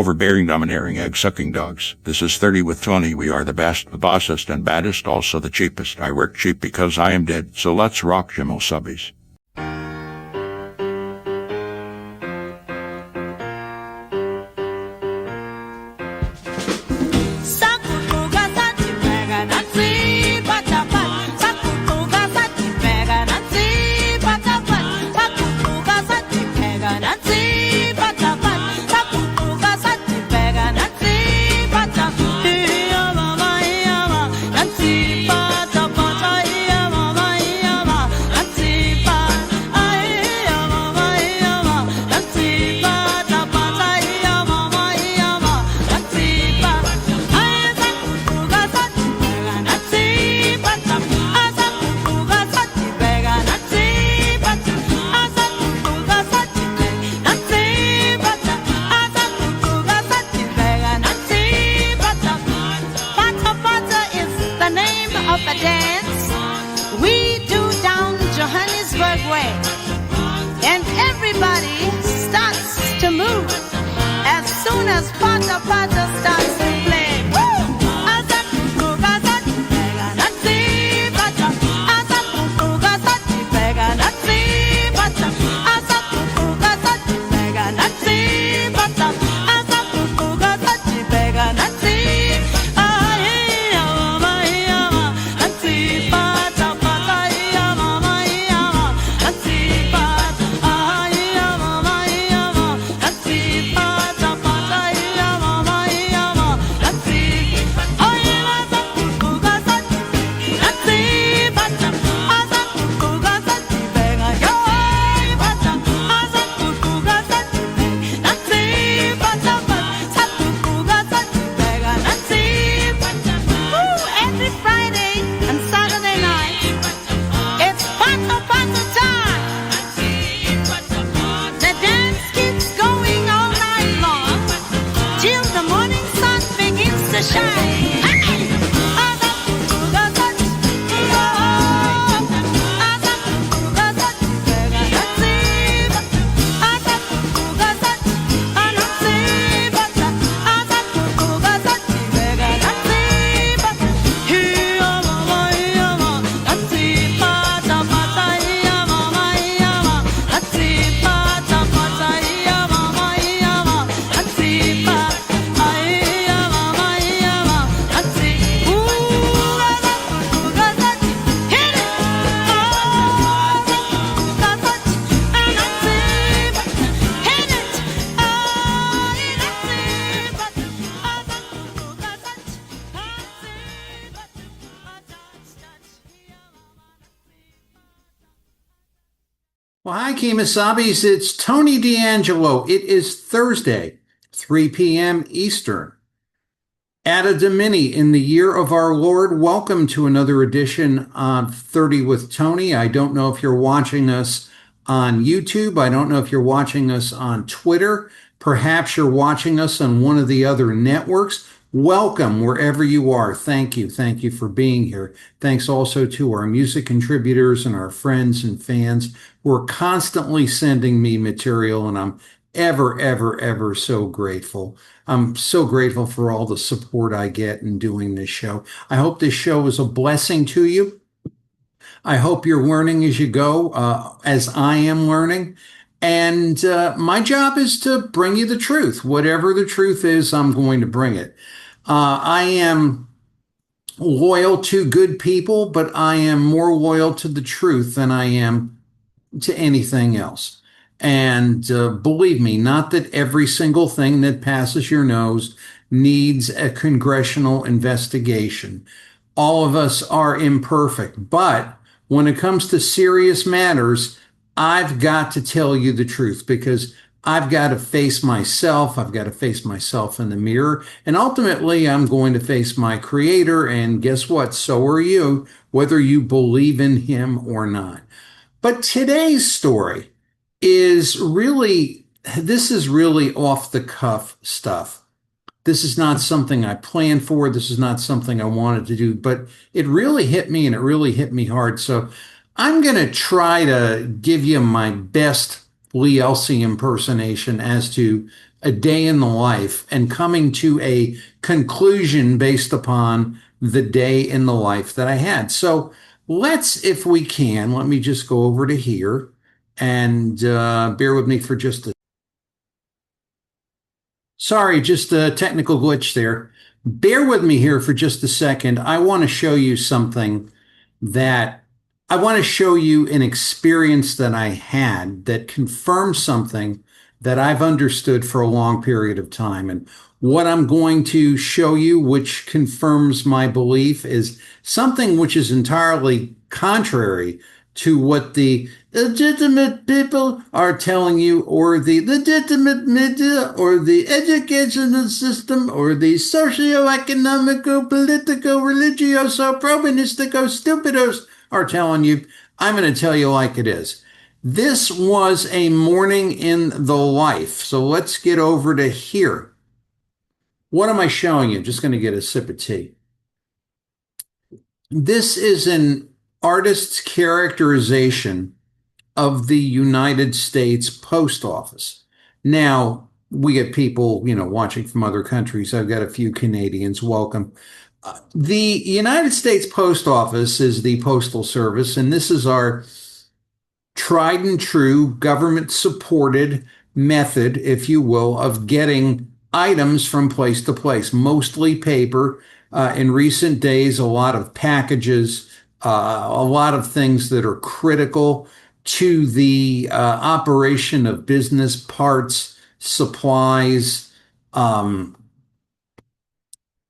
overbearing, domineering, egg-sucking dogs. This is 30 with Tony. We are the best, the bossest, and baddest, also the cheapest. I work cheap because I am dead. So let's rock, Jimo Subbies. Well, hi, Kemosabe's. It's Tony D'Angelo. It is Thursday, 3 p.m. Eastern. Ada Domini, in the year of our Lord, welcome to another edition of 30 with Tony. I don't know if you're watching us on YouTube. I don't know if you're watching us on Twitter. Perhaps you're watching us on one of the other networks. Welcome wherever you are. Thank you. Thank you for being here. Thanks also to our music contributors and our friends and fans who are constantly sending me material, and I'm ever so grateful. I'm so grateful for all the support I get in doing this show. I hope this show is a blessing to you. I hope you're learning as you go, as I am learning. And my job is to bring you the truth. Whatever the truth is, I'm going to bring it. I am loyal to good people, but I am more loyal to the truth than I am to anything else. And believe me, not that every single thing that passes your nose needs a congressional investigation. All of us are imperfect, but when it comes to serious matters, I've got to tell you the truth, because I've got to face myself. I've got to face myself in the mirror. And ultimately, I'm going to face my creator. And guess what? So are you, whether you believe in him or not. But today's story is really off the cuff stuff. This is not something I planned for. This is not something I wanted to do, but it really hit me, and it really hit me hard. So I'm going to try to give you my best Lee Elsey impersonation as to a day in the life and coming to a conclusion based upon the day in the life that I had. So let's, if we can, let me just go over to here and bear with me for just a sorry, just a technical glitch there. Bear with me here for just a second. I want to show you something that I want to show you an experience that I had that confirms something that I've understood for a long period of time. And what I'm going to show you, which confirms my belief, is something which is entirely contrary to what the legitimate people are telling you, or the legitimate media, or the educational system, or the socio-economical, political, religioso, probinistico, stupidos are telling you. I'm going to tell you like it is. This was a morning in the life. So let's get over to here. What am I showing you? Just going to get a sip of tea. This is an artist's characterization of the United States Post Office. Now, we get people, watching from other countries. I've got a few Canadians. Welcome. The United States Post Office is the postal service, and this is our tried and true government supported method, if you will, of getting items from place to place, mostly paper. In recent days, a lot of packages, a lot of things that are critical to the operation of business, parts, supplies,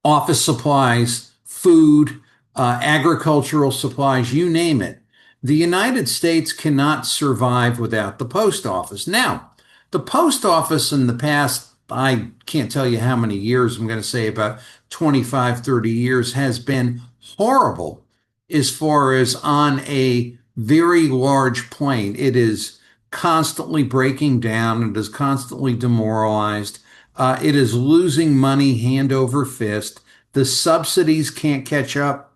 office supplies, food, agricultural supplies, you name it. The United States cannot survive without the post office. Now, the post office in the past, I can't tell you how many years, I'm going to say about 25, 30 years, has been horrible as far as on a very large plane. It is constantly breaking down. It is constantly demoralized. It is losing money hand over fist. The subsidies can't catch up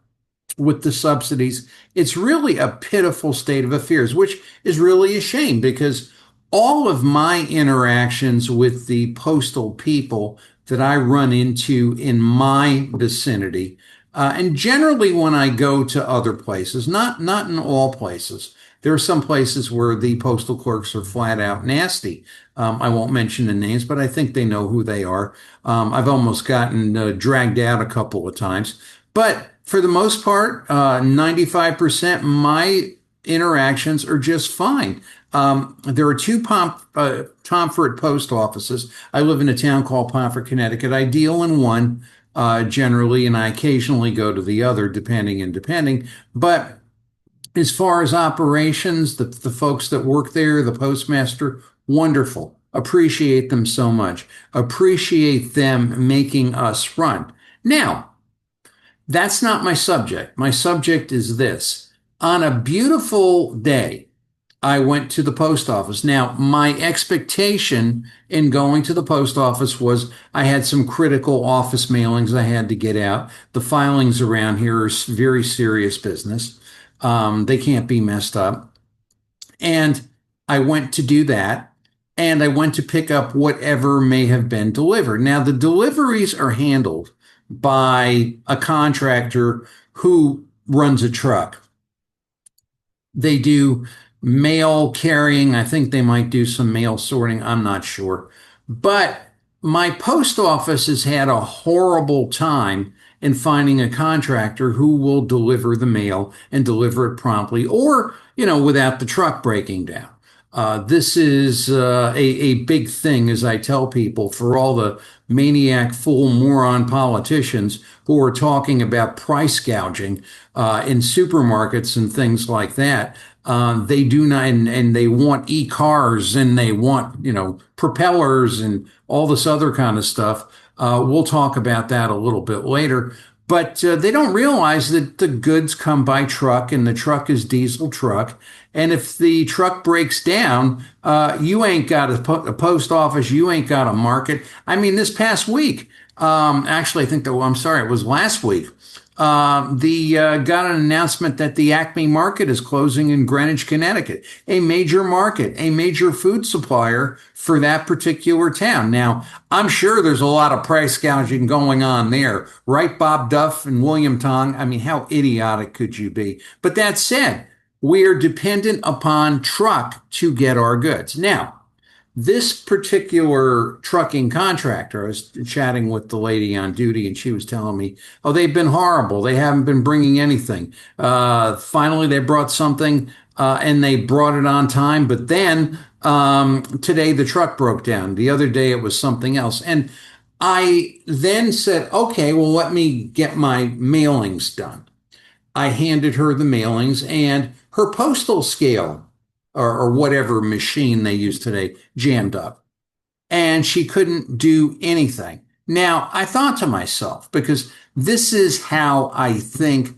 with the subsidies. It's really a pitiful state of affairs, which is really a shame because all of my interactions with the postal people that I run into in my vicinity, and generally when I go to other places, not in all places, there are some places where the postal clerks are flat out nasty. I won't mention the names, but I think they know who they are. I've almost gotten dragged out a couple of times. But for the most part, 95%, my interactions are just fine. There are two Pomfret post offices. I live in a town called Pomfret, Connecticut. I deal in one generally, and I occasionally go to the other, depending. But as far as operations, the folks that work there, the postmaster, wonderful. Appreciate them so much. Appreciate them making us run. Now, that's not my subject. My subject is this. On a beautiful day, I went to the post office. Now, my expectation in going to the post office was I had some critical office mailings I had to get out. The filings around here are very serious business. They can't be messed up. And I went to do that. And I went to pick up whatever may have been delivered. Now, the deliveries are handled by a contractor who runs a truck. They do mail carrying. I think they might do some mail sorting. I'm not sure. But my post office has had a horrible time in finding a contractor who will deliver the mail and deliver it promptly or, without the truck breaking down. This is a big thing, as I tell people, for all the maniac, fool, moron politicians who are talking about price gouging in supermarkets and things like that. They do not, and they want e-cars and they want, propellers and all this other kind of stuff. We'll talk about that a little bit later. But they don't realize that the goods come by truck and the truck is diesel truck. And if the truck breaks down, you ain't got a post office, you ain't got a market. I mean, this past week, actually, I think it was last week. Got an announcement that the Acme Market is closing in Greenwich, Connecticut, a major market, a major food supplier for that particular town. Now, I'm sure there's a lot of price gouging going on there, right, Bob Duff and William Tong? I mean, how idiotic could you be? But that said, we are dependent upon truck to get our goods. Now, this particular trucking contractor, I was chatting with the lady on duty, and she was telling me, oh, they've been horrible. They haven't been bringing anything. Finally, they brought something, and they brought it on time. But then today, the truck broke down. The other day, it was something else. And I then said, okay, well, let me get my mailings done. I handed her the mailings, and her postal scale or whatever machine they use today jammed up, and she couldn't do anything. Now, I thought to myself, because this is how I think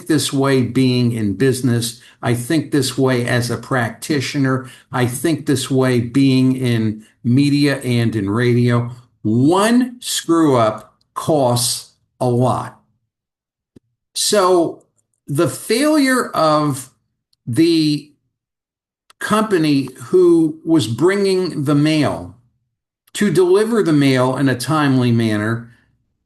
this way being in business. I think this way as a practitioner. I think this way being in media and in radio. One screw up costs a lot. So the failure of the company who was bringing the mail to deliver the mail in a timely manner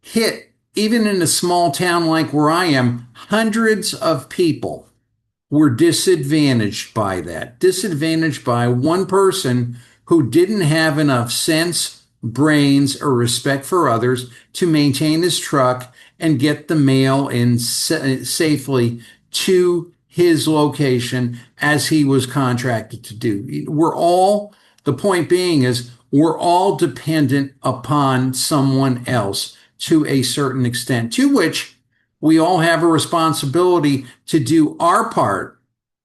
hit, even in a small town like where I am, hundreds of people were disadvantaged by that, disadvantaged by one person who didn't have enough sense, brains, or respect for others to maintain his truck and get the mail in safely to his location as he was contracted to do. The point being is, we're all dependent upon someone else to a certain extent, to which we all have a responsibility to do our part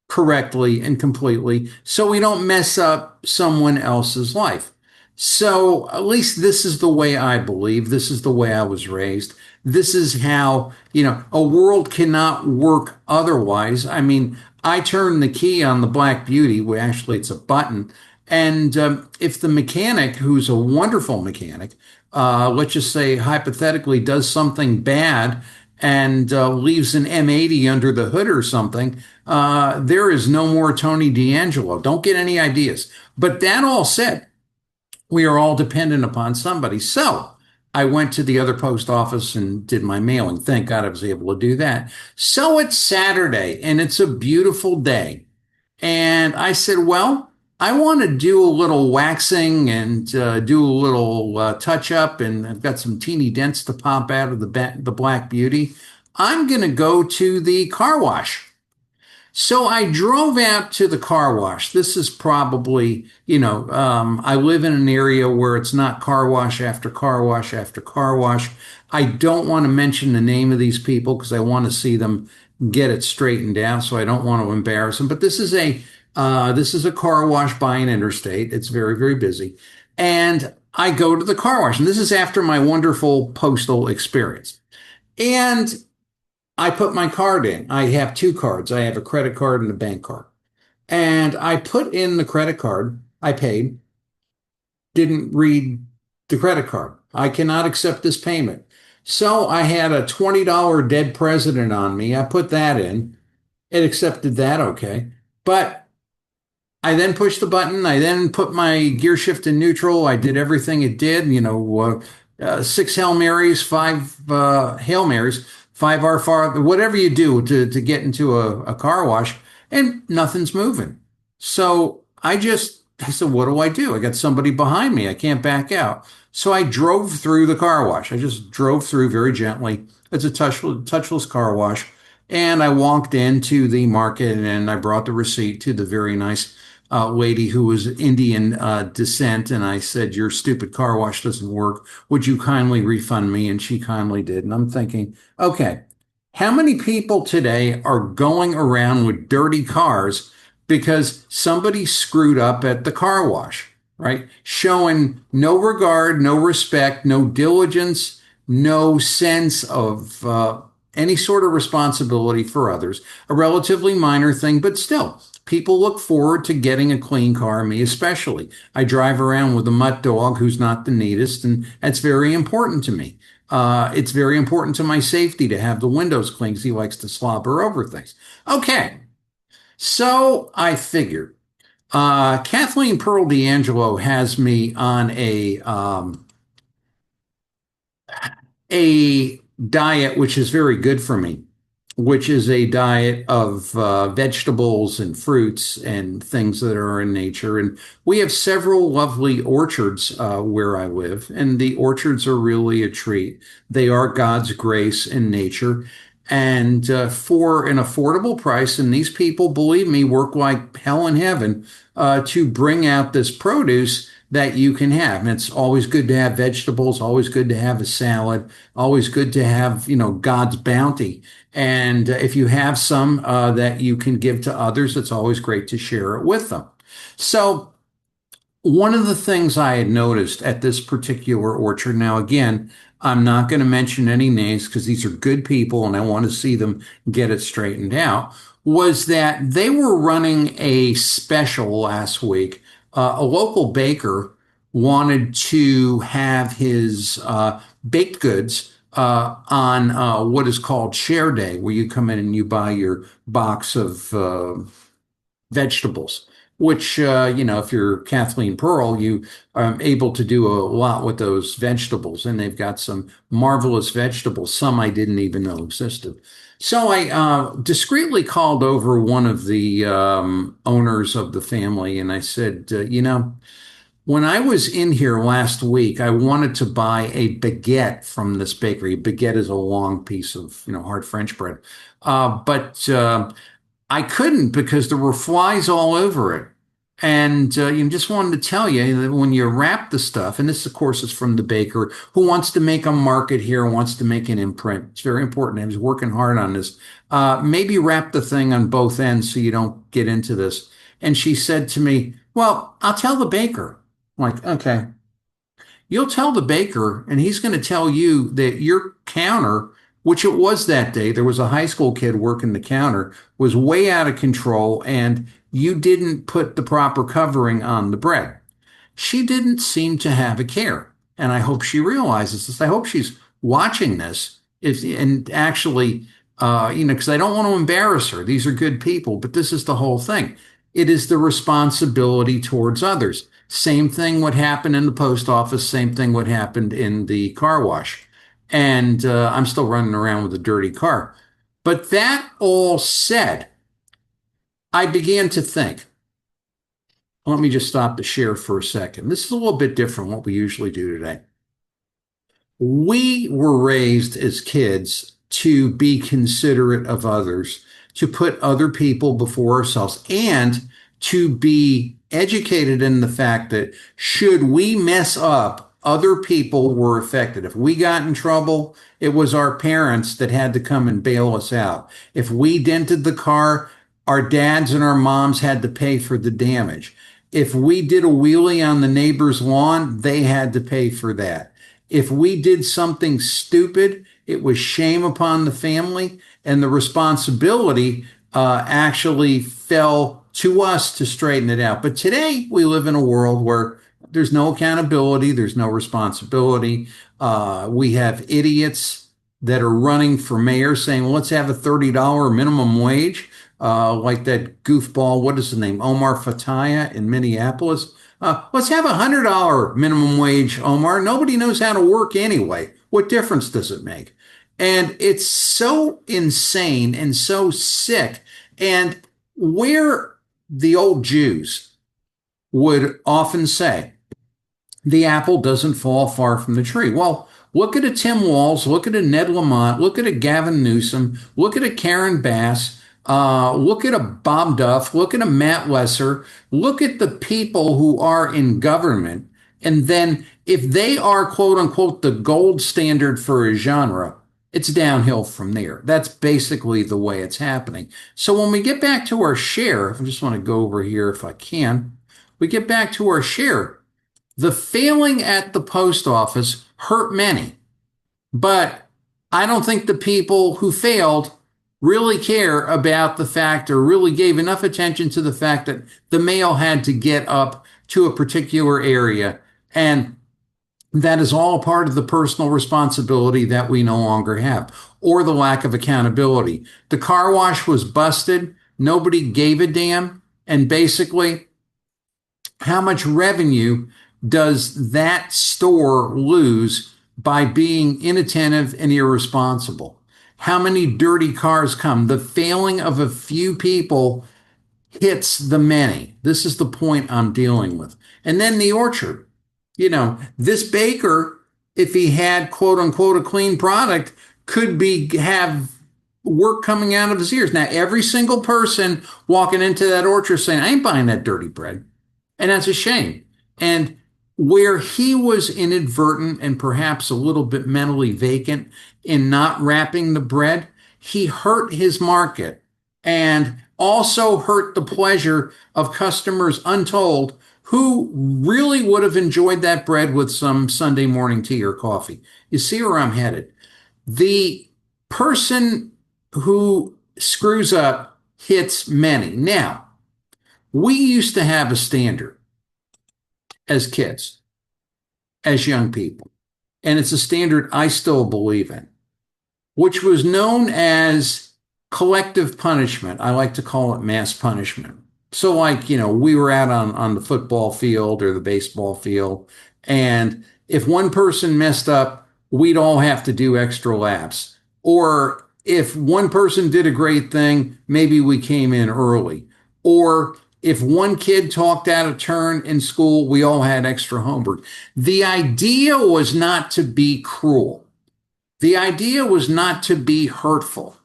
correctly and completely so we don't mess up someone else's life. So at least this is the way I believe. This is the way I was raised. This is how, a world cannot work otherwise. I mean, I turn the key on the Black Beauty, well, actually it's a button. And if the mechanic, who's a wonderful mechanic, let's just say hypothetically does something bad and leaves an M80 under the hood or something, there is no more Tony D'Angelo. Don't get any ideas. But that all said, we are all dependent upon somebody. So I went to the other post office and did my mailing. Thank God I was able to do that. So it's Saturday and it's a beautiful day. And I said, well, I want to do a little waxing and do a little touch up. And I've got some teeny dents to pop out of the Black Beauty. I'm going to go to the car wash. So I drove out to the car wash. This is probably, I live in an area where it's not car wash after car wash after car wash. I don't want to mention the name of these people because I want to see them get it straightened out. So I don't want to embarrass them. But this is a car wash by an interstate. It's very, very busy. And I go to the car wash. And this is after my wonderful postal experience. And I put my card in. I have two cards. I have a credit card and a bank card. And I put in the credit card. I paid. Didn't read the credit card. I cannot accept this payment. So I had a $20 dead president on me. I put that in. It accepted that, okay. But I then pushed the button. I then put my gear shift in neutral. I did everything it did. 6 Hail Marys, 5 Hail Marys. 5R, whatever you do to get into a car wash, and nothing's moving. So I said, what do I do? I got somebody behind me. I can't back out. So I drove through the car wash. I just drove through very gently. It's a touchless car wash. And I walked into the market and I brought the receipt to the very nice lady who was Indian descent. And I said, your stupid car wash doesn't work. Would you kindly refund me? And she kindly did. And I'm thinking, okay, how many people today are going around with dirty cars because somebody screwed up at the car wash, right? Showing no regard, no respect, no diligence, no sense of any sort of responsibility for others. A relatively minor thing, but still. People look forward to getting a clean car, me especially. I drive around with a mutt dog who's not the neatest, and that's very important to me. It's very important to my safety to have the windows clean because he likes to slobber over things. Okay, so I figured Kathleen Pearl D'Angelo has me on a diet which is very good for me, which is a diet of vegetables and fruits and things that are in nature. And we have several lovely orchards where I live, and the orchards are really a treat. They are God's grace in nature. And for an affordable price, and these people, believe me, work like hell in heaven to bring out this produce that you can have. And it's always good to have vegetables, always good to have a salad, always good to have, God's bounty. And if you have some that you can give to others, it's always great to share it with them. So, one of the things I had noticed at this particular orchard, now again, I'm not going to mention any names because these are good people and I want to see them get it straightened out, was that they were running a special last week. A local baker wanted to have his baked goods on what is called Share Day, where you come in and you buy your box of vegetables, which, if you're Kathleen Pearl, you are able to do a lot with those vegetables. And they've got some marvelous vegetables, some I didn't even know existed. So I discreetly called over one of the owners of the family and I said, when I was in here last week, I wanted to buy a baguette from this bakery. A baguette is a long piece of, hard French bread. But I couldn't because there were flies all over it. And you just wanted to tell you that when you wrap the stuff, and this, of course, is from the baker who wants to make a market here, wants to make an imprint. It's very important. I was working hard on this. Maybe wrap the thing on both ends so you don't get into this. And she said to me, well, I'll tell the baker. I'm like, okay. You'll tell the baker, and he's going to tell you that your counter, which it was that day, there was a high school kid working the counter, was way out of control, and you didn't put the proper covering on the bread. She didn't seem to have a care. And I hope she realizes this. I hope she's watching this and actually, because I don't want to embarrass her. These are good people, but this is the whole thing. It is the responsibility towards others. Same thing what happened in the post office, same thing what happened in the car wash. And I'm still running around with a dirty car. But that all said, I began to think, let me just stop the share for a second. This is a little bit different what we usually do today. We were raised as kids to be considerate of others, to put other people before ourselves, and to be educated in the fact that should we mess up, other people were affected. If we got in trouble, it was our parents that had to come and bail us out. If we dented the car, our dads and our moms had to pay for the damage. If we did a wheelie on the neighbor's lawn, they had to pay for that. If we did something stupid, it was shame upon the family, and the responsibility actually fell to us to straighten it out. But today we live in a world where there's no accountability, there's no responsibility. We have idiots that are running for mayor saying, well, let's have a $30 minimum wage, like that goofball, what is his name, Omar Fataya in Minneapolis. Let's have a $100 minimum wage, Omar. Nobody knows how to work anyway. What difference does it make? And it's so insane and so sick. And where the old Jews would often say, the apple doesn't fall far from the tree. Well, look at a Tim Walz, look at a Ned Lamont, look at a Gavin Newsom, look at a Karen Bass, look at a Bob Duff, look at a Matt Lesser, look at the people who are in government. And then if they are, quote unquote, the gold standard for a genre, it's downhill from there. That's basically the way it's happening. So when we get back to our share, I just want to go over here if I can, we get back to our share. The failing at the post office hurt many, but I don't think the people who failed really care about the fact or really gave enough attention to the fact that the mail had to get up to a particular area. And That is all part of the personal responsibility that we no longer have, or the lack of accountability. The car wash was busted. Nobody gave a damn. And basically, how much revenue does that store lose by being inattentive and irresponsible? How many dirty cars come? The failing of a few people hits the many. This is the point I'm dealing with. And then the orchard. This baker, if he had quote unquote a clean product, could be have work coming out of his ears. Now, every single person walking into that orchard saying, I ain't buying that dirty bread. And that's a shame. And where he was inadvertent and perhaps a little bit mentally vacant in not wrapping the bread, he hurt his market and also hurt the pleasure of customers untold who really would have enjoyed that bread with some Sunday morning tea or coffee. You see where I'm headed? The person who screws up hits many. Now, we used to have a standard as kids, as young people, and it's a standard I still believe in, which was known as collective punishment. I like to call it mass punishment. So we were out on the football field or the baseball field, and if one person messed up, we'd all have to do extra laps. Or if one person did a great thing, maybe we came in early. Or if one kid talked out of turn in school, we all had extra homework. The idea was not to be cruel. The idea was not to be hurtful.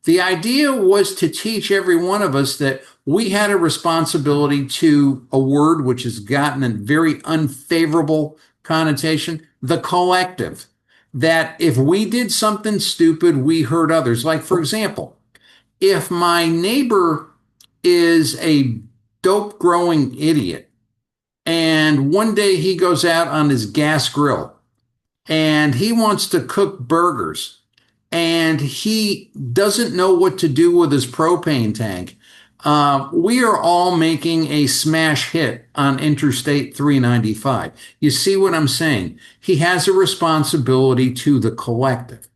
The idea was to teach every one of us that we had a responsibility to a word which has gotten a very unfavorable connotation, the collective. That if we did something stupid, we hurt others. Like, for example, if my neighbor is a dope growing idiot and one day he goes out on his gas grill and he wants to cook burgers and he doesn't know what to do with his propane tank, we are all making a smash hit on Interstate 395. You see what I'm saying? He has a responsibility to the collective.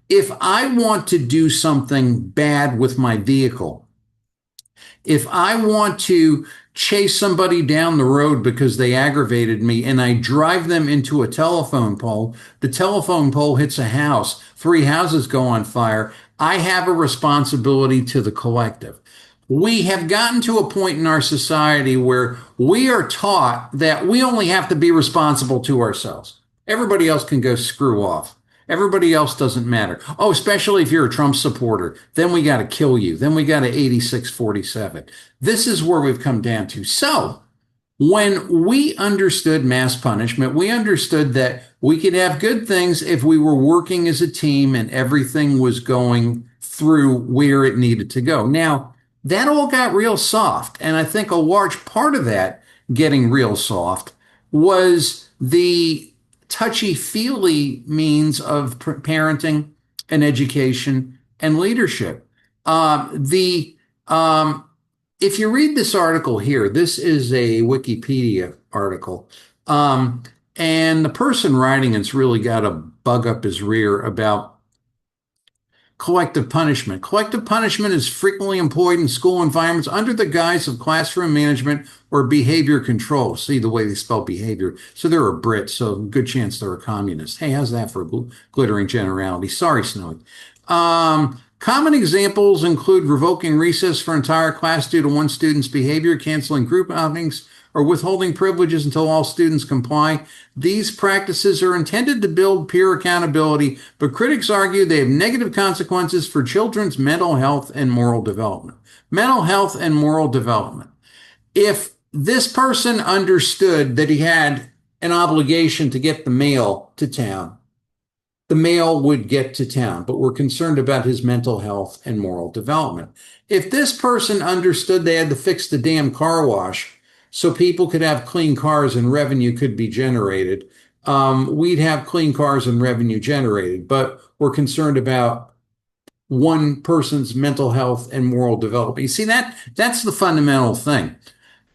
If I want to do something bad with my vehicle, if I want to chase somebody down the road because they aggravated me and I drive them into a telephone pole, the telephone pole hits a house, 3 houses go on fire, I have a responsibility to the collective. We have gotten to a point in our society where we are taught that we only have to be responsible to ourselves. Everybody else can go screw off. Everybody else doesn't matter. Oh, especially if you're a Trump supporter, then we got to kill you. Then we got to 86-47. This is where we've come down to. So when we understood mass punishment, we understood that we could have good things if we were working as a team and everything was going through where it needed to go. Now, that all got real soft. And I think a large part of that getting real soft was the touchy-feely means of parenting and education and leadership. If you read this article here, this is a Wikipedia article, and the person writing it's really got a bug up his rear about collective punishment. Collective punishment is frequently employed in school environments under the guise of classroom management or behavior control. See the way they spell behavior. So they're a Brit, so good chance they're a communist. Hey, how's that for a glittering generality? Sorry, Snowy. Common examples include revoking recess for entire class due to one student's behavior, canceling group outings, or withholding privileges until all students comply. These practices are intended to build peer accountability, but critics argue they have negative consequences for children's mental health and moral development. Mental health and moral development. If this person understood that he had an obligation to get the mail to town, the mail would get to town, but we're concerned about his mental health and moral development. If this person understood they had to fix the damn car wash so people could have clean cars and revenue could be generated, we'd have clean cars and revenue generated. But we're concerned about one person's mental health and moral development. You see, that's the fundamental thing.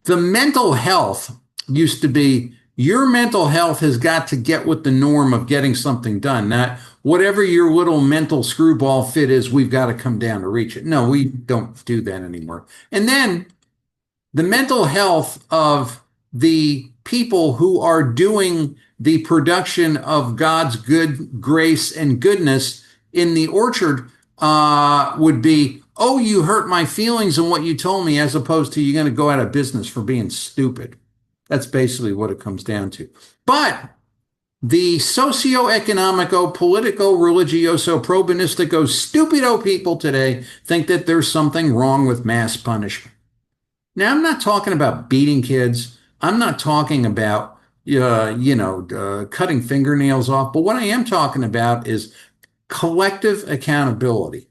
The mental health used to be Your mental health has got to get with the norm of getting something done, not whatever your little mental screwball fit is, we've got to come down to reach it. No, we don't do that anymore. And then the mental health of the people who are doing the production of God's good grace and goodness in the orchard would be, oh, you hurt my feelings and what you told me, as opposed to you're going to go out of business for being stupid. That's basically what it comes down to. But the socio-economico, politico, religioso, probinistico, stupido people today think that there's something wrong with mass punishment. Now, I'm not talking about beating kids. I'm not talking about, cutting fingernails off. But what I am talking about is collective accountability.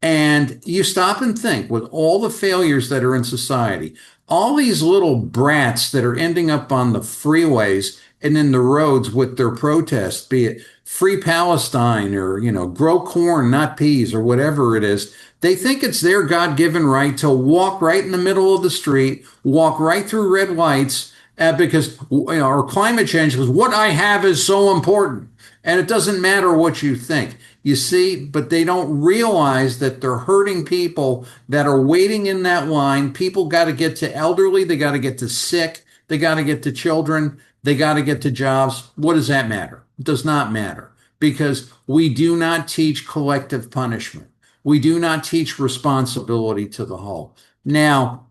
And you stop and think, with all the failures that are in society, all these little brats that are ending up on the freeways and in the roads with their protests, be it Free Palestine or, grow corn, not peas, or whatever it is, they think it's their God-given right to walk right in the middle of the street, walk right through red lights, because, or climate change, because what I have is so important. And it doesn't matter what you think. You see, but they don't realize that they're hurting people that are waiting in that line. People got to get to elderly. They got to get to sick. They got to get to children. They got to get to jobs. What does that matter? It does not matter, because we do not teach collective punishment. We do not teach responsibility to the whole. Now,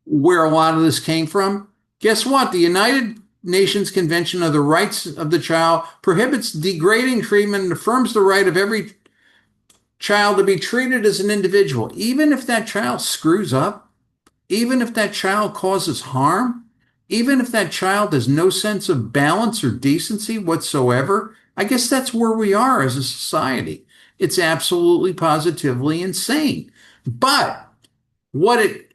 where a lot of this came from, guess what? The United Nations Convention of the Rights of the Child prohibits degrading treatment and affirms the right of every child to be treated as an individual, even if that child screws up, even if that child causes harm, even if that child has no sense of balance or decency whatsoever. I guess that's where we are as a society. It's absolutely positively insane. But what it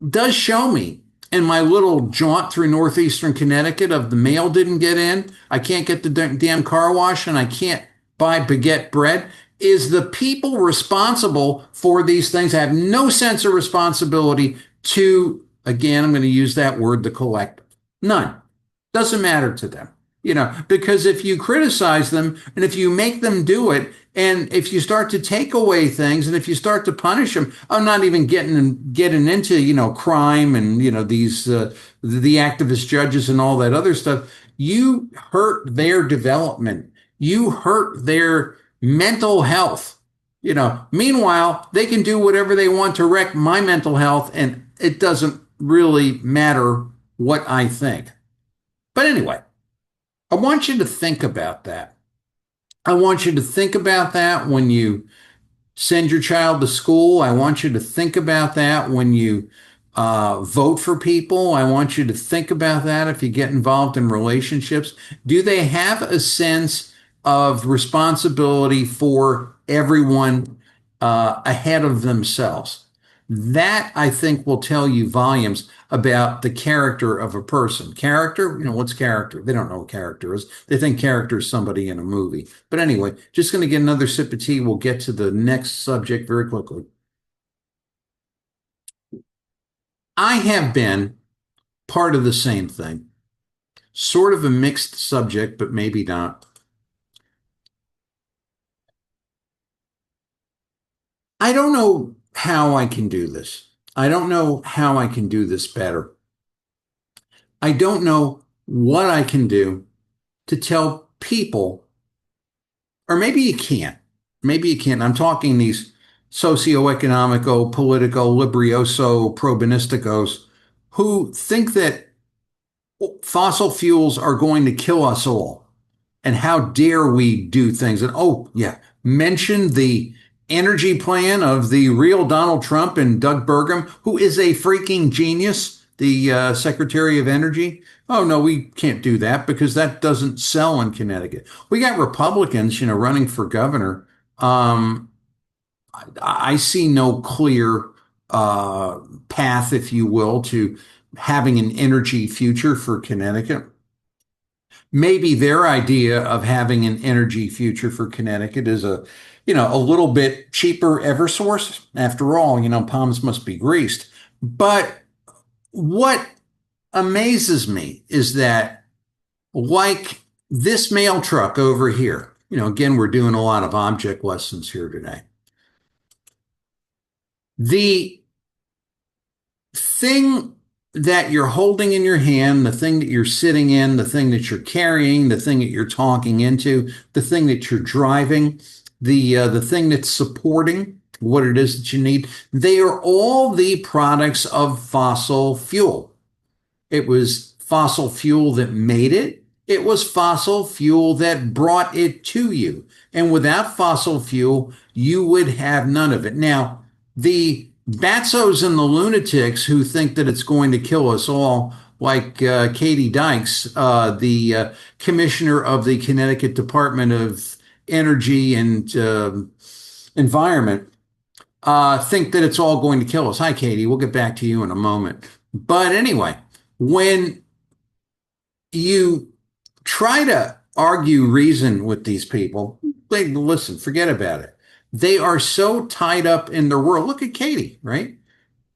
does show me in my little jaunt through northeastern Connecticut of the mail didn't get in, I can't get the damn car wash, and I can't buy baguette bread, is the people responsible for these things have no sense of responsibility to, again, I'm going to use that word, the collective. None. Doesn't matter to them. Because if you criticize them and if you make them do it, and if you start to take away things, and if you start to punish them, I'm not even getting into, crime and, these, the activist judges and all that other stuff. You hurt their development. You hurt their mental health. Meanwhile, they can do whatever they want to wreck my mental health, and it doesn't really matter what I think. But anyway, I want you to think about that. I want you to think about that when you send your child to school. I want you to think about that when you vote for people. I want you to think about that if you get involved in relationships. Do they have a sense of responsibility for everyone ahead of themselves? That, I think, will tell you volumes about the character of a person. Character, what's character? They don't know what character is. They think character is somebody in a movie. But anyway, just going to get another sip of tea. We'll get to the next subject very quickly. I have been part of the same thing. Sort of a mixed subject, but maybe not. I don't know how I can do this. I don't know how I can do this better. I don't know what I can do to tell people, or maybe you can't. Maybe you can't. I'm talking these socio-economico, politico, librioso, probinisticos who think that fossil fuels are going to kill us all. And how dare we do things? And mention the energy plan of the real Donald Trump and Doug Burgum, who is a freaking genius, the Secretary of Energy. Oh, no, we can't do that because that doesn't sell in Connecticut. We got Republicans, running for governor. I see no clear path, if you will, to having an energy future for Connecticut. Maybe their idea of having an energy future for Connecticut is a little bit cheaper Eversource. After all, palms must be greased. But what amazes me is that, like this mail truck over here, again, we're doing a lot of object lessons here today. The thing that you're holding in your hand, the thing that you're sitting in, the thing that you're carrying, the thing that you're talking into, the thing that you're driving, the thing that's supporting what it is that you need, they are all the products of fossil fuel. It was fossil fuel that made it. It was fossil fuel that brought it to you. And without fossil fuel, you would have none of it. Now, the batzos and the lunatics who think that it's going to kill us all, like Katie Dykes, the commissioner of the Connecticut Department of Energy and Environment, think that it's all going to kill us. Hi, Katie. We'll get back to you in a moment. But anyway, when you try to argue reason with these people, they listen, forget about it. They are so tied up in their world. Look at Katie, right?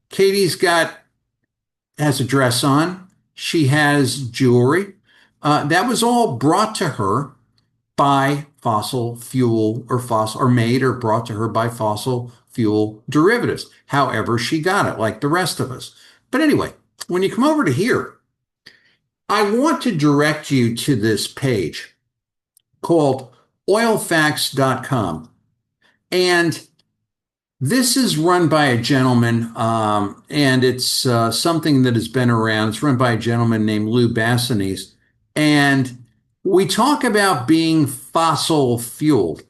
Katie's has a dress on. She has jewelry. That was all brought to her by fossil fuel or made or brought to her by fossil fuel derivatives. However, she got it like the rest of us. But anyway, when you come over to here, I want to direct you to this page called oilfacts.com. And this is run by a gentleman, and it's something that has been around. It's run by a gentleman named Lou Bassanese. And we talk about being fossil fueled.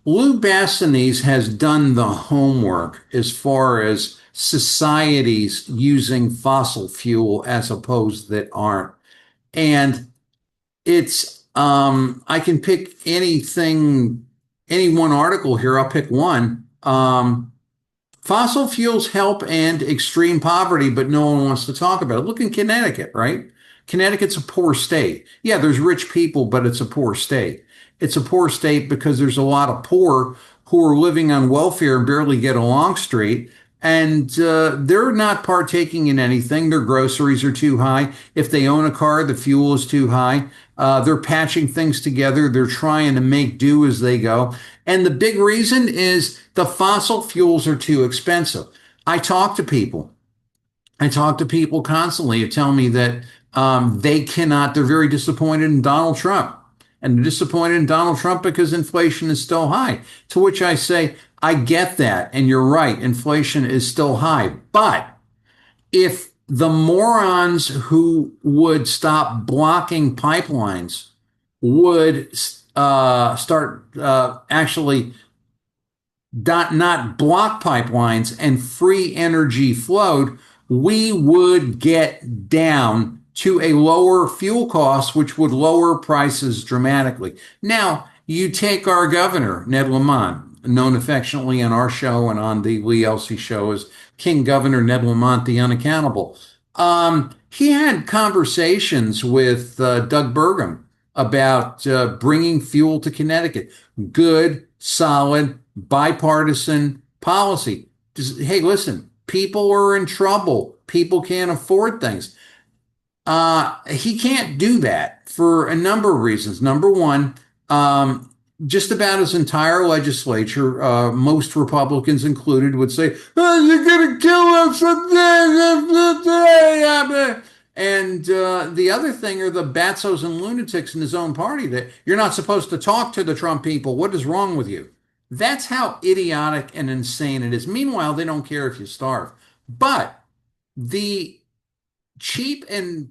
Lou Bassanese has done the homework as far as societies using fossil fuel as opposed that aren't. And it's, I can pick anything, any one article here. I'll pick one. Fossil fuels help end extreme poverty, but no one wants to talk about it. Look in Connecticut, right? Connecticut's a poor state. Yeah, there's rich people, but it's a poor state. It's a poor state because there's a lot of poor who are living on welfare and barely get along straight. And they're not partaking in anything. Their groceries are too high. If they own a car, the fuel is too high. They're patching things together. They're trying to make do as they go. And the big reason is the fossil fuels are too expensive. I talk to people. I talk to people constantly who tell me that they cannot, they're very disappointed in Donald Trump. And they're disappointed in Donald Trump because inflation is still high. To which I say, I get that. And you're right. Inflation is still high. But if the morons who would stop blocking pipelines would start actually not block pipelines and free energy flowed, we would get down to a lower fuel cost, which would lower prices dramatically. Now, you take our governor, Ned Lamont, known affectionately on our show and on the Lee Elsey show as King Governor Ned Lamont, the Unaccountable. He had conversations with Doug Burgum about bringing fuel to Connecticut. Good, solid, bipartisan policy. Hey, listen, people are in trouble. People can't afford things. He can't do that for a number of reasons. Number one, just about his entire legislature, most Republicans included, would say, "Oh, you're going to kill us today." And the other thing are the batzos and lunatics in his own party that you're not supposed to talk to the Trump people. What is wrong with you? That's how idiotic and insane it is. Meanwhile, they don't care if you starve. But the cheap and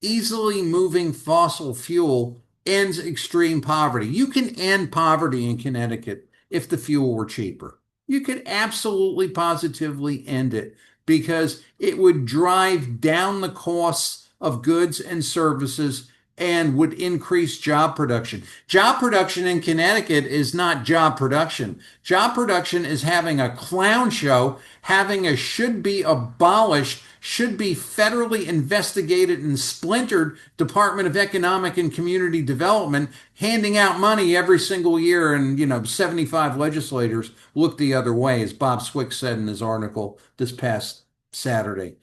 easily moving fossil fuel ends extreme poverty. You can end poverty in Connecticut if the fuel were cheaper. You could absolutely positively end it because it would drive down the costs of goods and services and would increase job production. Job production in Connecticut is not job production. Job production is having a clown show, having a should be abolished, should be federally investigated and splintered Department of Economic and Community Development, handing out money every single year. And, 75 legislators look the other way, as Bob Swick said in his article this past Saturday.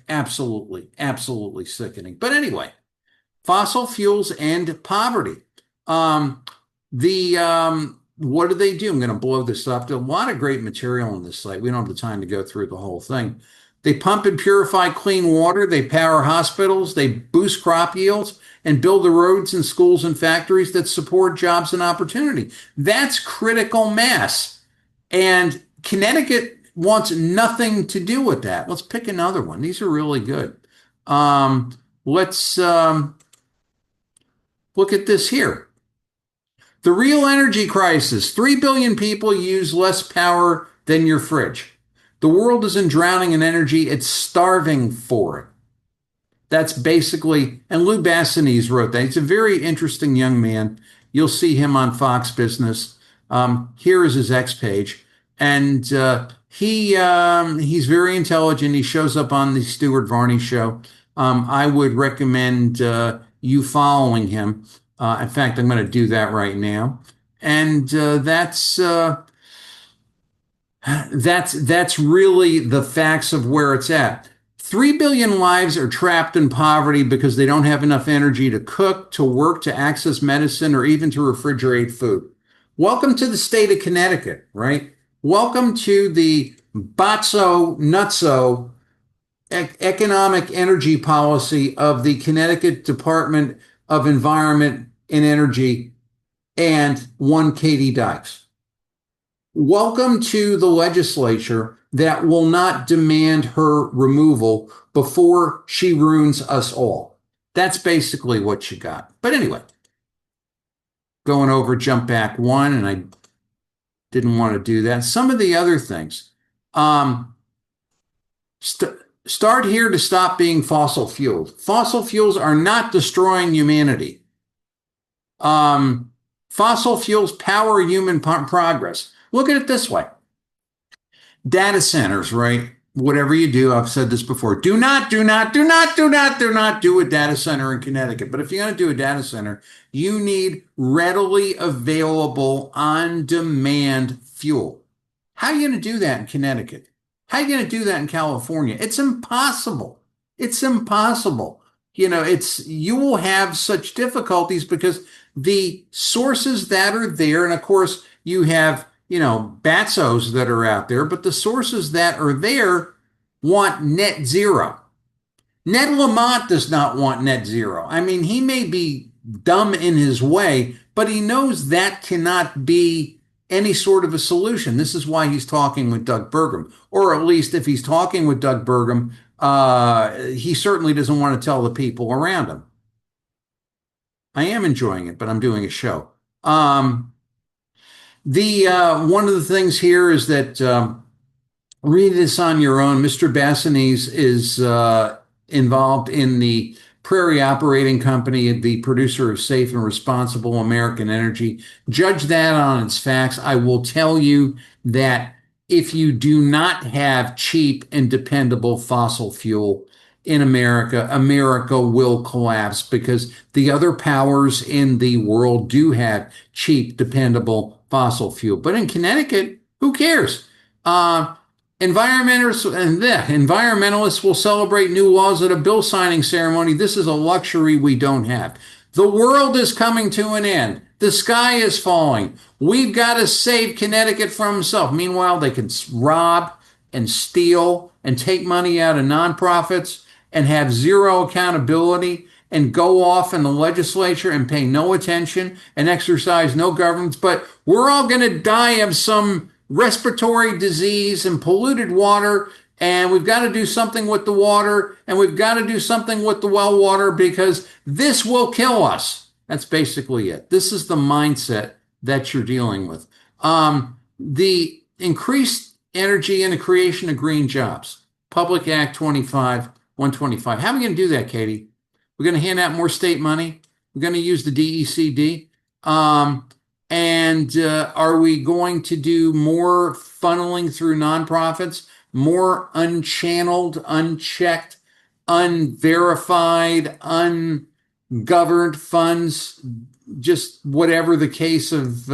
Absolutely, absolutely sickening. But anyway, fossil fuels and poverty. The What do they do? I'm going to blow this up. There's a lot of great material on this site. We don't have the time to go through the whole thing. They pump and purify clean water. They power hospitals. They boost crop yields and build the roads and schools and factories that support jobs and opportunity. That's critical mass. And Connecticut wants nothing to do with that. Let's pick another one. These are really good. Let's look at this here. The real energy crisis. 3 billion people use less power than your fridge. The world isn't drowning in energy, it's starving for it. That's basically, and Lou Bassanese wrote that. He's a very interesting young man. You'll see him on Fox Business. Here is his X page. And he's very intelligent. He shows up on the Stuart Varney show. I would recommend you following him. In fact, I'm going to do that right now. And that's really the facts of where it's at. 3 billion lives are trapped in poverty because they don't have enough energy to cook, to work, to access medicine, or even to refrigerate food. Welcome to the state of Connecticut, right? Welcome to the Botso Nutso economic energy policy of the Connecticut Department of Environment and Energy and one Katie Dykes. Welcome to the legislature that will not demand her removal before she ruins us all. That's basically what you got. But anyway, going over jump back one, and I didn't want to do that. Some of the other things. Start here to stop being fossil fuels. Fossil fuels are not destroying humanity. Fossil fuels power human progress. Look at it this way. Data centers, right? Whatever you do, I've said this before, do not do a data center in Connecticut. But if you're going to do a data center, you need readily available on-demand fuel. How are you going to do that in Connecticut? How are you going to do that in California? It's impossible. It's impossible. You will have such difficulties because the sources that are there, and of course you have Batsos that are out there, but the sources that are there want net zero. Ned Lamont does not want net zero. I mean, he may be dumb in his way, but he knows that cannot be any sort of a solution. This is why he's talking with Doug Burgum, or at least if he's talking with Doug Burgum, he certainly doesn't want to tell the people around him. I am enjoying it, but I'm doing a show. One of the things here is that read this on your own. Mr. Bassanese is involved in the Prairie Operating Company, the producer of Safe and Responsible American Energy. Judge that on its facts. I will tell you that if you do not have cheap and dependable fossil fuel in America, America will collapse because the other powers in the world do have cheap, dependable fossil fuel. But in Connecticut, who cares? Environmentalists will celebrate new laws at a bill signing ceremony. This is a luxury we don't have. The world is coming to an end. The sky is falling. We've got to save Connecticut from itself. Meanwhile, they can rob and steal and take money out of nonprofits and have zero accountability and go off in the legislature and pay no attention and exercise no governance. But we're all going to die of some respiratory disease and polluted water, and we've got to do something with the water, and we've got to do something with the well water because this will kill us. That's basically it. This is the mindset that you're dealing with. The increased energy and the creation of green jobs. Public Act 125. How are we going to do that, Katie? We're going to hand out more state money. We're going to use the DECD. And are we going to do more funneling through nonprofits, more unchanneled, unchecked, unverified, ungoverned funds? Just whatever the case of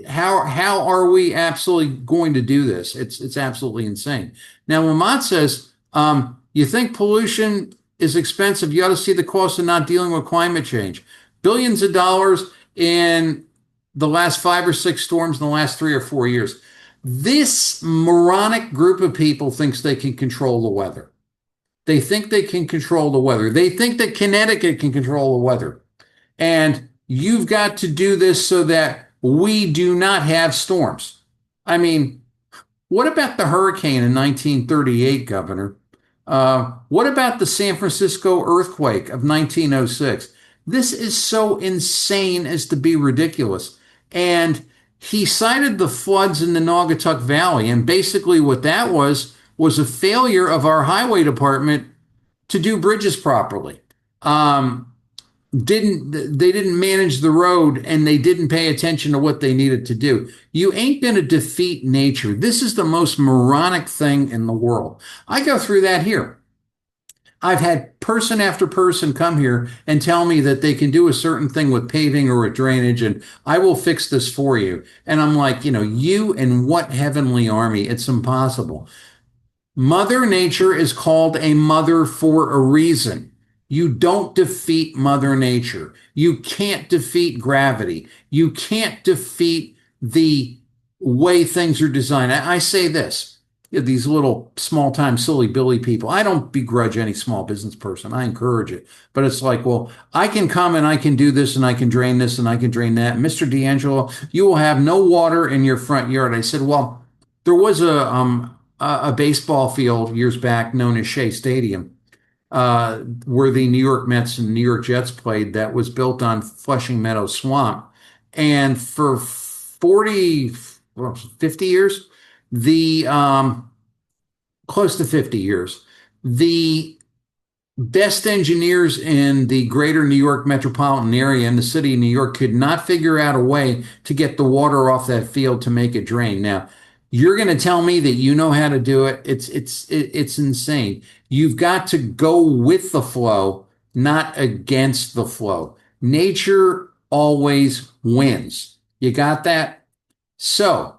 how are we absolutely going to do this? It's absolutely insane. Now, Lamont says You think pollution is expensive? You ought to see the cost of not dealing with climate change. Billions of dollars in the last 5 or 6 storms in the last 3 or 4 years. This moronic group of people thinks they can control the weather. They think they can control the weather. They think that Connecticut can control the weather. And you've got to do this so that we do not have storms. I mean, what about the hurricane in 1938, Governor? What about the San Francisco earthquake of 1906? This is so insane as to be ridiculous. And he cited the floods in the Naugatuck Valley. And basically what that was a failure of our highway department to do bridges properly. They didn't manage the road, and they didn't pay attention to what they needed to do. You ain't going to defeat nature. This is the most moronic thing in the world. I go through that here. I've had person after person come here and tell me that they can do a certain thing with paving or with drainage, and I will fix this for you. And I'm like, you and what heavenly army? It's impossible. Mother Nature is called a mother for a reason. You don't defeat Mother Nature. You can't defeat gravity. You can't defeat the way things are designed. I say this, these little small-time silly Billy people. I don't begrudge any small business person. I encourage it. But it's like, well, I can come and I can do this and I can drain this and I can drain that. Mr. D'Angelo, you will have no water in your front yard. I said, well, there was a baseball field years back known as Shea Stadium, where the New York Mets and New York Jets played, that was built on Flushing Meadow Swamp. And for 50 years, close to 50 years, the best engineers in the greater New York metropolitan area and the city of New York could not figure out a way to get the water off that field to make it drain. Now, you're going to tell me that you know how to do it? It's insane. You've got to go with the flow, not against the flow. Nature always wins. You got that? So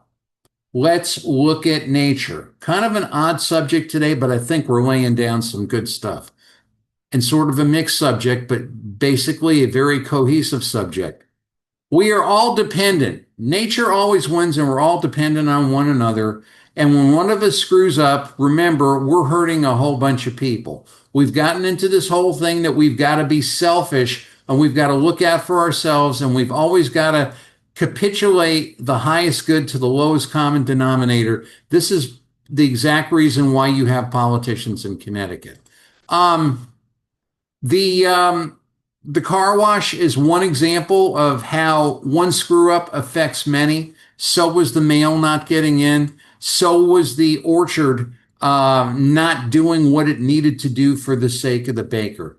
let's look at nature. Kind of an odd subject today, but I think we're laying down some good stuff. And sort of a mixed subject, but basically a very cohesive subject. We are all dependent. Nature always wins, and we're all dependent on one another. And when one of us screws up, remember, we're hurting a whole bunch of people. We've gotten into this whole thing that we've got to be selfish and we've got to look out for ourselves, and we've always got to capitulate the highest good to the lowest common denominator. This is the exact reason why you have politicians in Connecticut. The car wash is one example of how one screw up affects many. So was the mail not getting in. So was the orchard not doing what it needed to do for the sake of the baker.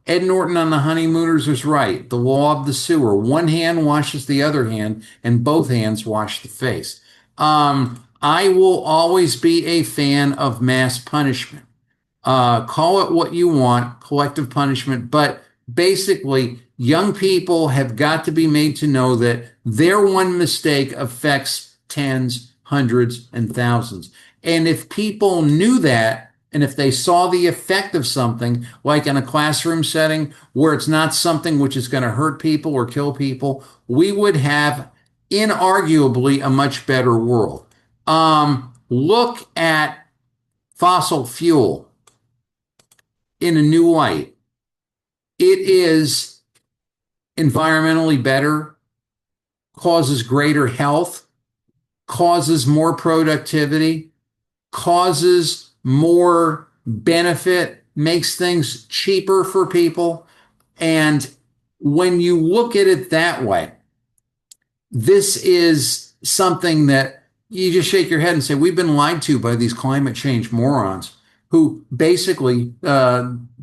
Ed Norton on The Honeymooners was right. The law of the sewer. One hand washes the other hand, and both hands wash the face. I will always be a fan of mass punishment. Call it what you want, collective punishment, but basically, young people have got to be made to know that their one mistake affects tens, hundreds, and thousands. And if people knew that, and if they saw the effect of something, like in a classroom setting where it's not something which is going to hurt people or kill people, we would have inarguably a much better world. Look at fossil fuel in a new light. It is environmentally better, causes greater health, causes more productivity, causes more benefit, makes things cheaper for people. And when you look at it that way, this is something that you just shake your head and say, we've been lied to by these climate change morons who basically,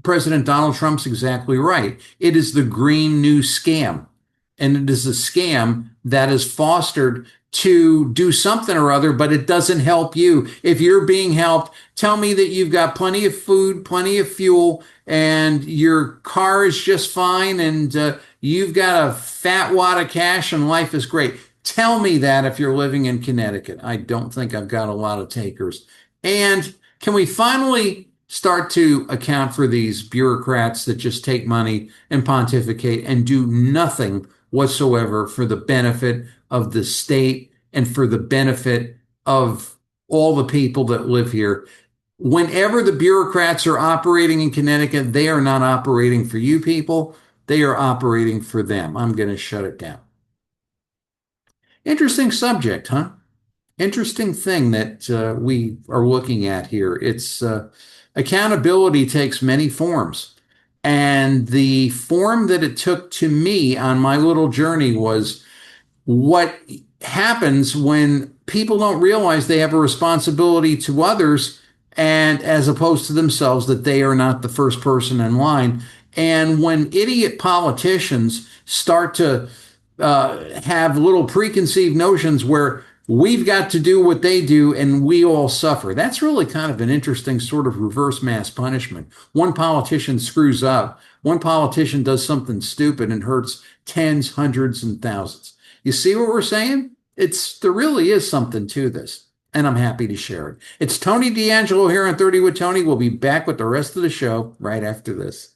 President Donald Trump's exactly right. It is the Green New Scam. And it is a scam that is fostered to do something or other, but it doesn't help you. If you're being helped, tell me that you've got plenty of food, plenty of fuel, and your car is just fine, and you've got a fat wad of cash and life is great. Tell me that if you're living in Connecticut. I don't think I've got a lot of takers. And can we finally start to account for these bureaucrats that just take money and pontificate and do nothing whatsoever for the benefit of the state and for the benefit of all the people that live here. Whenever the bureaucrats are operating in Connecticut, they are not operating for you people. They are operating for them. I'm going to shut it down. Interesting subject, huh? Interesting thing that we are looking at here. It's accountability takes many forms. And the form that it took to me on my little journey was what happens when people don't realize they have a responsibility to others and as opposed to themselves, that they are not the first person in line. And when idiot politicians start to have little preconceived notions where we've got to do what they do and we all suffer. That's really kind of an interesting sort of reverse mass punishment. One politician screws up, one politician does something stupid and hurts tens, hundreds, and thousands. You see what we're saying? There really is something to this, and I'm happy to share it. It's Tony D'Angelo here on 30 with Tony. We'll be back with the rest of the show right after this.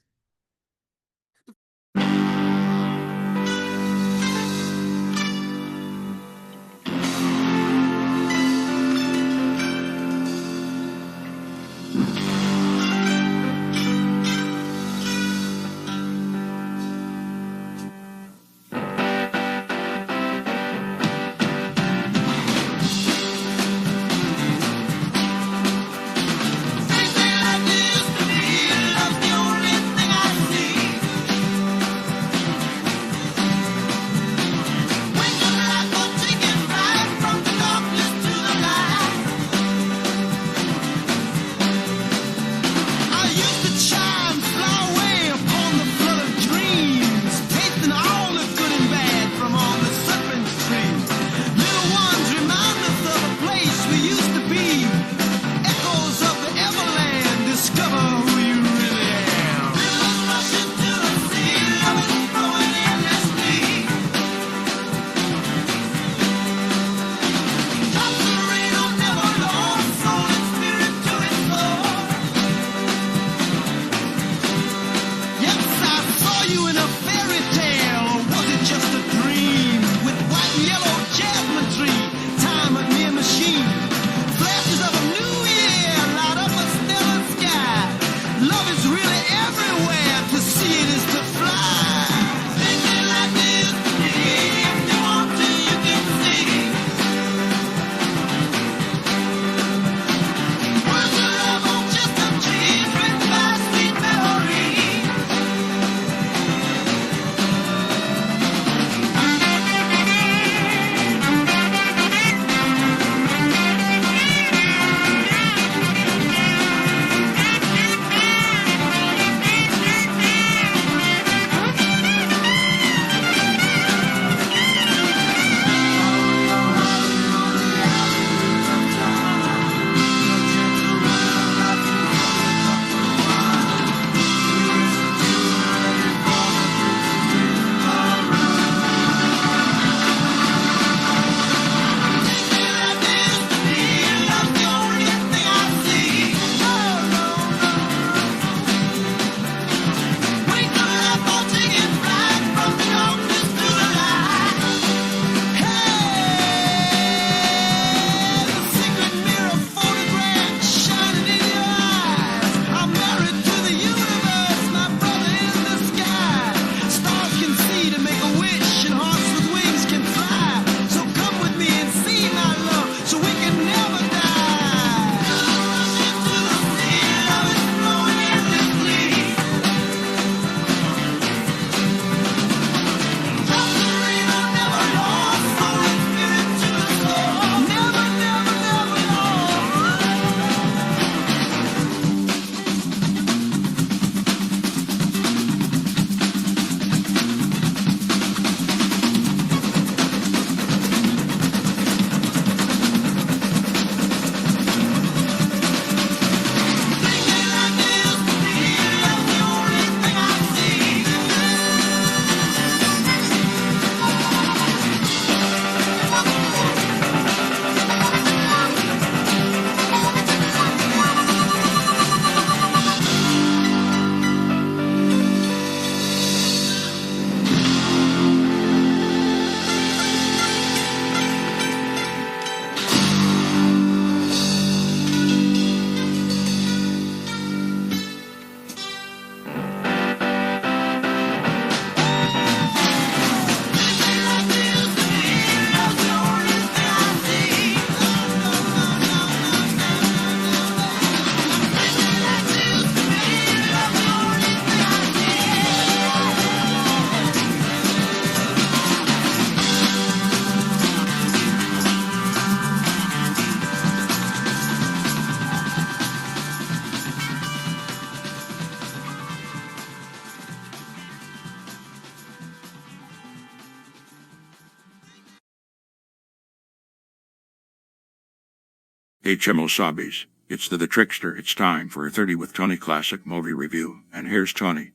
Hey Chimosabis, it's the Trickster. It's time for a 30 with Tony classic movie review, and here's Tony.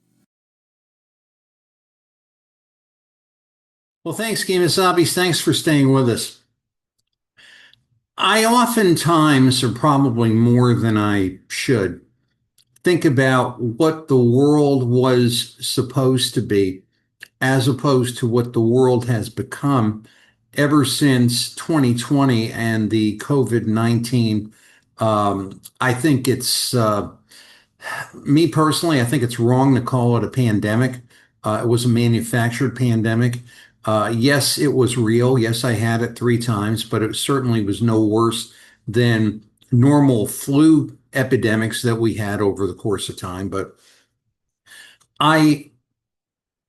Well, thanks, Kemosabe. Thanks for staying with us. I oftentimes, or probably more than I should, think about what the world was supposed to be as opposed to what the world has become ever since 2020 and the COVID-19. I think it's me personally, I think it's wrong to call it a pandemic. It was a manufactured pandemic. Yes, it was real. Yes, I had it 3 times, but it certainly was no worse than normal flu epidemics that we had over the course of time. But I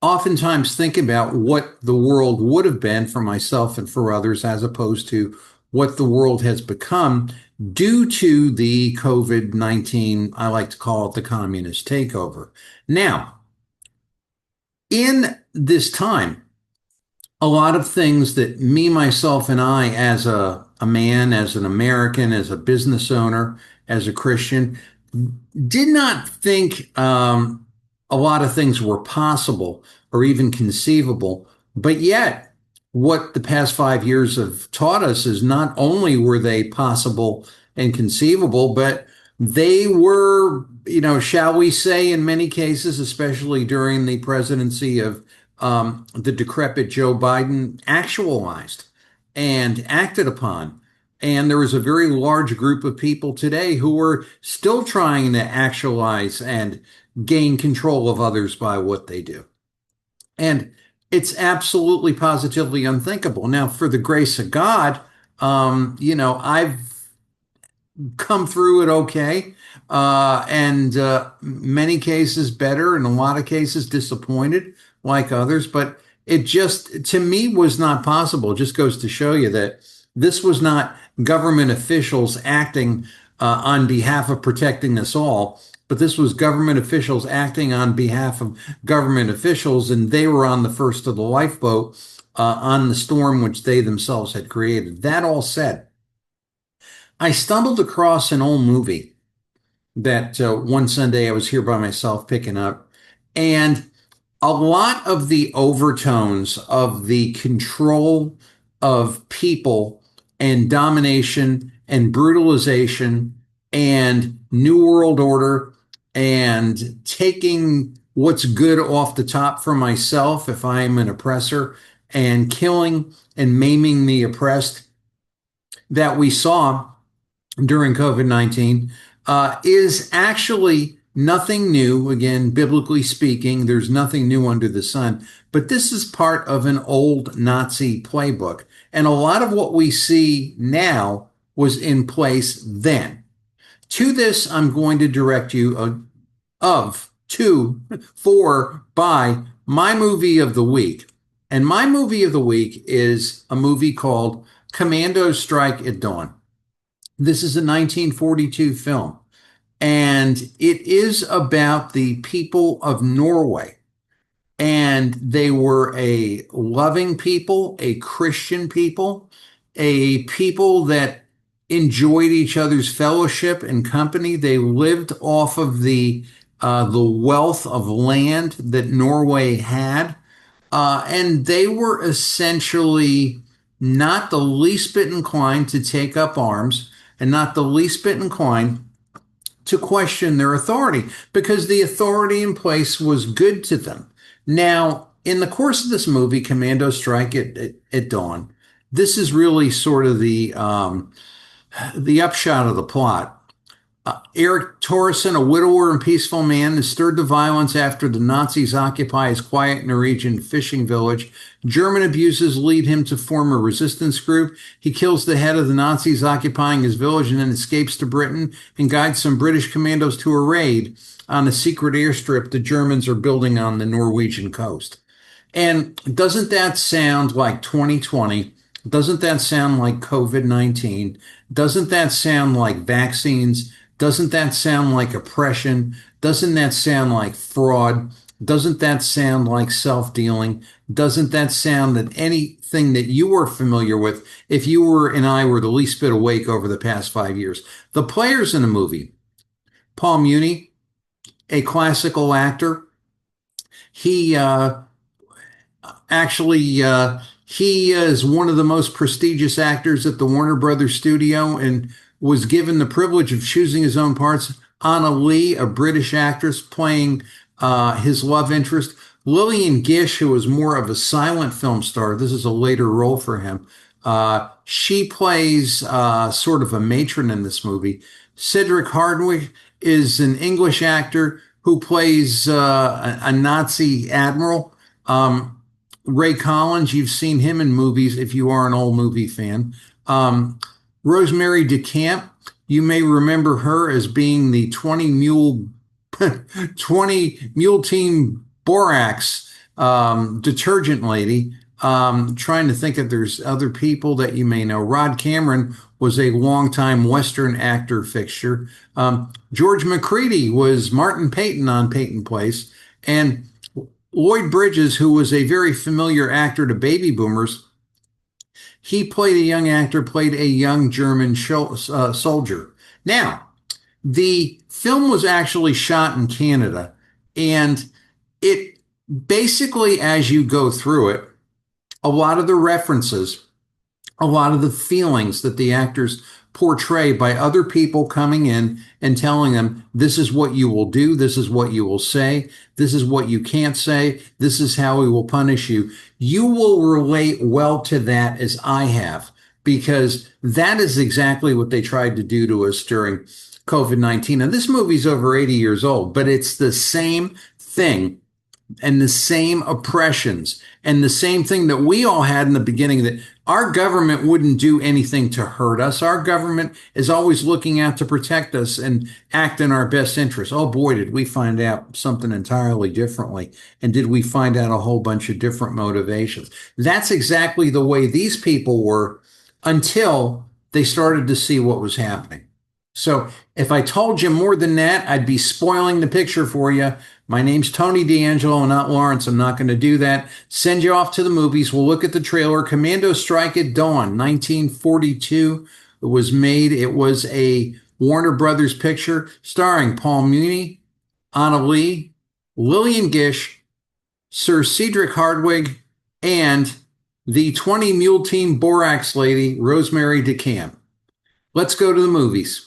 oftentimes think about what the world would have been for myself and for others as opposed to what the world has become due to the COVID-19, I like to call it the communist takeover. Now, in this time, a lot of things that me, myself, and I, as a man, as an American, as a business owner, as a Christian, did not think a lot of things were possible or even conceivable. But yet, what the past 5 years have taught us is not only were they possible and conceivable, but they were, shall we say, in many cases, especially during the presidency of the decrepit Joe Biden, actualized and acted upon. And there is a very large group of people today who are still trying to actualize and gain control of others by what they do. And it's absolutely positively unthinkable. Now, for the grace of God, I've come through it okay. And many cases better, in a lot of cases disappointed like others. But it just, to me, was not possible. It just goes to show you that this was not government officials acting on behalf of protecting us all, but this was government officials acting on behalf of government officials, and they were on the first of the lifeboat on the storm which they themselves had created. That all said, I stumbled across an old movie that one Sunday I was here by myself picking up, and a lot of the overtones of the control of people and domination and brutalization and New World Order and taking what's good off the top for myself if I am an oppressor and killing and maiming the oppressed that we saw during COVID-19 is actually nothing new. Again, biblically speaking, there's nothing new under the sun, but this is part of an old Nazi playbook. And a lot of what we see now was in place then. To this, I'm going to direct you by my movie of the week. And my movie of the week is a movie called Commando Strike at Dawn. This is a 1942 film, and it is about the people of Norway. And they were a loving people, a Christian people, a people that enjoyed each other's fellowship and company. They lived off of the wealth of land that Norway had, and they were essentially not the least bit inclined to take up arms and not the least bit inclined to question their authority because the authority in place was good to them. Now, in the course of this movie, Commando Strike at Dawn, this is really sort of the upshot of the plot. Eric Torreson, a widower and peaceful man, is stirred to violence after the Nazis occupy his quiet Norwegian fishing village. German abuses lead him to form a resistance group. He kills the head of the Nazis occupying his village and then escapes to Britain and guides some British commandos to a raid on a secret airstrip the Germans are building on the Norwegian coast. And doesn't that sound like 2020? Doesn't that sound like COVID-19? Doesn't that sound like vaccines? Doesn't that sound like oppression? Doesn't that sound like fraud? Doesn't that sound like self-dealing? Doesn't that sound that anything that you were familiar with if you were and I were the least bit awake over the past 5 years? The players in the movie, Paul Muni, a classical actor, he actually he is one of the most prestigious actors at the Warner Brothers studio and was given the privilege of choosing his own parts. Anna Lee, a British actress, playing his love interest. Lillian Gish, who was more of a silent film star, this is a later role for him. She plays sort of a matron in this movie. Cedric Hardwicke is an English actor who plays a Nazi admiral. Ray Collins, you've seen him in movies if you are an old movie fan. Rosemary DeCamp, you may remember her as being the 20 Mule Team Borax detergent lady. Trying to think if there's other people that you may know. Rod Cameron was a longtime Western actor fixture. George McCready was Martin Payton on Peyton Place. And Lloyd Bridges, who was a very familiar actor to baby boomers, he played a young actor, played a young German soldier. Now, the film was actually shot in Canada, and it basically, as you go through it, a lot of the references, a lot of the feelings that the actors portray by other people coming in and telling them, this is what you will do, this is what you will say, this is what you can't say, this is how we will punish you. You will relate well to that as I have, because that is exactly what they tried to do to us during COVID-19. And this movie's over 80 years old, but it's the same thing and the same oppressions and the same thing that we all had in the beginning, that our government wouldn't do anything to hurt us. Our government is always looking out to protect us and act in our best interest. Oh boy, did we find out something entirely differently. And did we find out a whole bunch of different motivations? That's exactly the way these people were until they started to see what was happening. So if I told you more than that, I'd be spoiling the picture for you. My name's Tony D'Angelo, not Lawrence. I'm not going to do that. Send you off to the movies. We'll look at the trailer. Commando Strike at Dawn, 1942. It was made. It was a Warner Brothers picture starring Paul Muni, Anna Lee, Lillian Gish, Sir Cedric Hardwicke, and the 20 Mule Team Borax lady, Rosemary DeCamp. Let's go to the movies.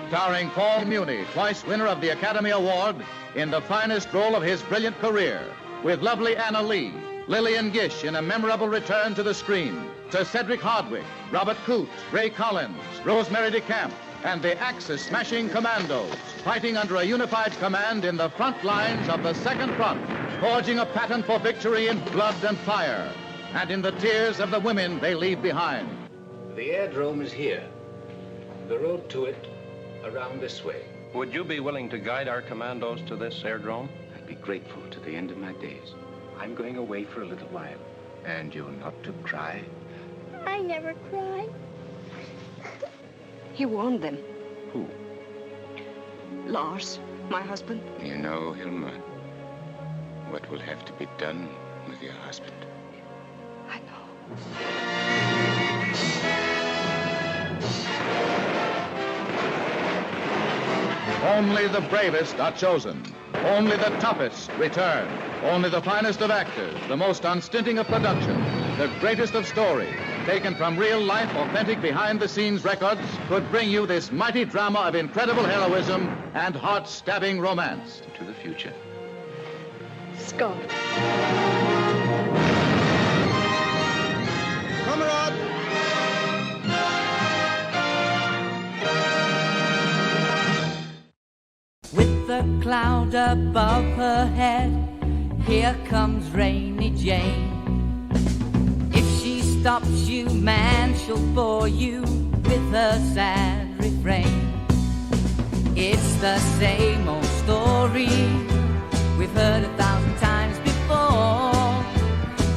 Starring Paul Muni, twice winner of the Academy Award, in the finest role of his brilliant career, with lovely Anna Lee, Lillian Gish in a memorable return to the screen, Sir Cedric Hardwicke, Robert Coote, Ray Collins, Rosemary DeCamp, and the Axis-smashing Commandos, fighting under a unified command in the front lines of the Second Front, forging a pattern for victory in blood and fire, and in the tears of the women they leave behind. The airdrome is here. The road to it, around this way. Would you be willing to guide our commandos to this airdrome? I'd be grateful to the end of my days. I'm going away for a little while. And you're not to cry? I never cry. He warned them. Who? Lars, my husband. You know, Hilma, what will have to be done with your husband. I know. Only the bravest are chosen. Only the toughest return. Only the finest of actors, the most unstinting of production, the greatest of stories, taken from real-life, authentic behind-the-scenes records, could bring you this mighty drama of incredible heroism and heart-stabbing romance. To the future. Scott. Kamerad! With the cloud above her head, here comes Rainy Jane. If she stops you, man, she'll bore you with her sad refrain. It's the same old story we've heard 1,000 times before.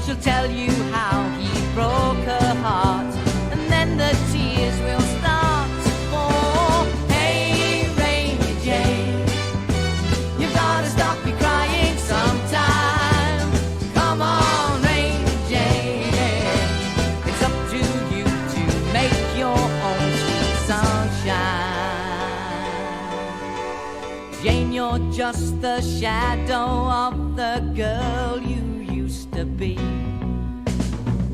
She'll tell you how he broke her heart, and then the tears will start to fall. just the shadow of the girl you used to be.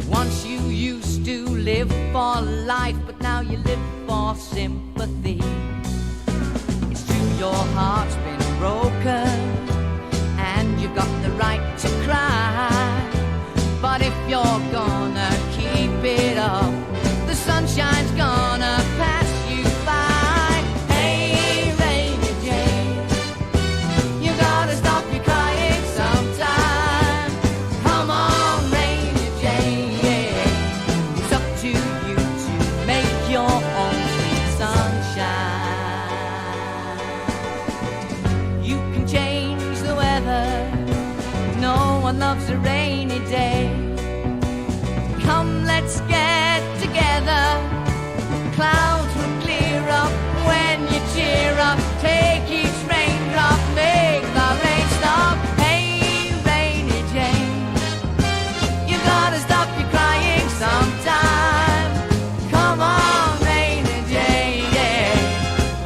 Once you used to live for life, but now you live for sympathy. It's true your heart's been broken, and you've got the right to cry. But if you're gonna keep it up, the sunshine's gonna pass you by. Hey, Rainy Jane, you gotta stop your crying sometime. Come on, Rainy Jane, yeah. It's up to you to make your own sweet sunshine. You can change the weather, no one loves a rainy day. Come, let's get together. Clouds will clear up when you cheer up. Take each raindrop, make the rain stop. Hey, Rainy Jane, you gotta stop your crying sometime. Come on, Rainy Jane, yeah.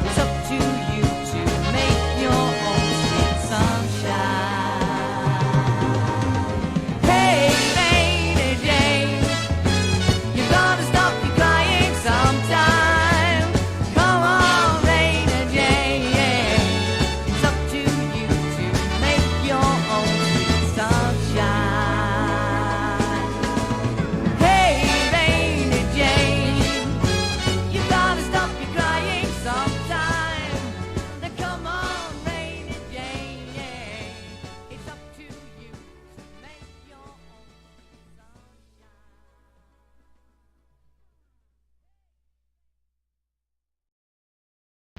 It's up to you to make your own sweet sunshine. Hey, Rainy Jane, you gotta stop your crying sometime. Come on, Rainy Jane, yeah. It's up to you to make your own sweet sunshine. Hey, Rainy Jane, you gotta stop your crying sometime. Now come on, Rainy Jane, yeah. It's up to you to make your own sunshine.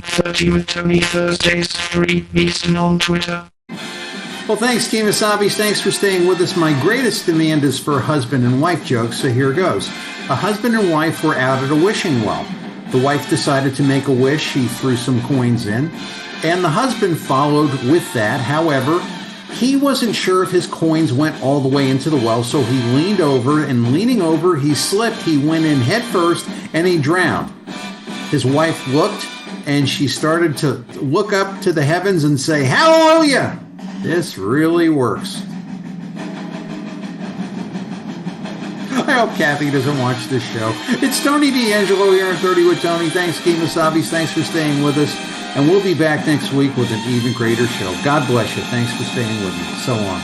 30 with Tony Thursdays, 3 Eastern on Twitter. Well, thanks, Kemosabe's. Thanks for staying with us. My greatest demand is for husband and wife jokes, so here goes. A husband and wife were out at a wishing well. The wife decided to make a wish. She threw some coins in, and the husband followed with that. However, he wasn't sure if his coins went all the way into the well, so he leaned over, and leaning over, he slipped. He went in head first, and he drowned. His wife looked, and she started to look up to the heavens and say, "Hallelujah! This really works." I hope Kathy doesn't watch this show. It's Tony D'Angelo here on 30 with Tony. Thanks, Kemosabe's. Thanks for staying with us. And we'll be back next week with an even greater show. God bless you. Thanks for staying with me. So long.